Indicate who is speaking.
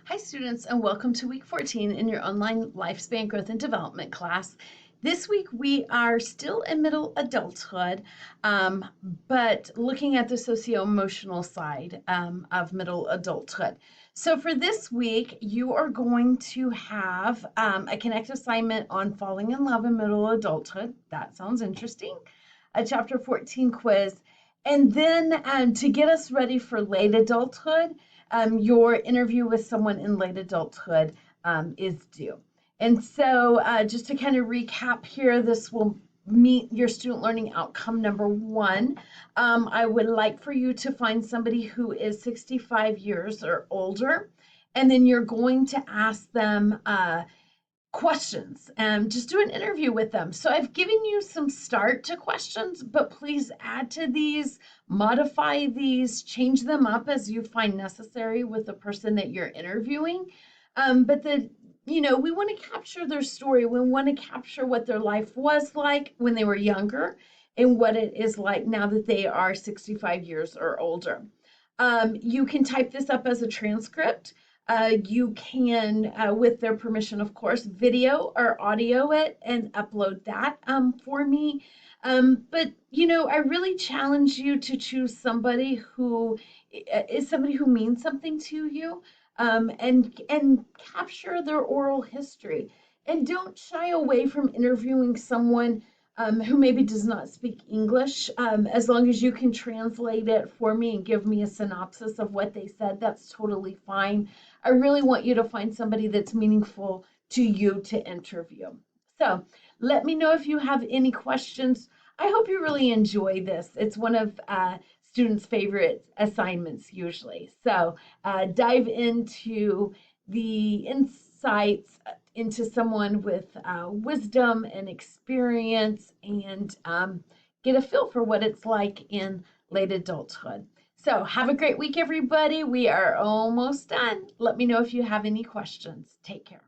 Speaker 1: Hi students, and welcome to week 14 in your online lifespan growth and development class. This week we are still in middle adulthood, but looking at the socio-emotional side of middle adulthood. So for this week, you are going to have a Connect assignment on falling in love in middle adulthood. That sounds interesting. A chapter 14 quiz. And then to get us ready for late adulthood, your interview with someone in late adulthood is due. And so just to kind of recap here, this will meet your student learning outcome number one. I would like for you to find somebody who is 65 years or older, and then you're going to ask them questions and just do an interview with them. So I've given you some start to questions, but please add to these, modify these, change them up as you find necessary with the person that you're interviewing. But we want to capture their story. We want to capture what their life was like when they were younger and what it is like now that they are 65 years or older. You can type this up as a transcript. You can, with their permission, of course, video or audio it and upload that for me. But I really challenge you to choose somebody who is somebody who means something to you, and capture their oral history. And don't shy away from interviewing someone who maybe does not speak English. As long as you can translate it for me and give me a synopsis of what they said, that's totally fine. I really want you to find somebody that's meaningful to you to interview. So let me know if you have any questions. I hope you really enjoy this. It's one of students' favorite assignments usually. So dive into the insights into someone with wisdom and experience, and get a feel for what it's like in late adulthood. So have a great week, everybody. We are almost done. Let me know if you have any questions. Take care.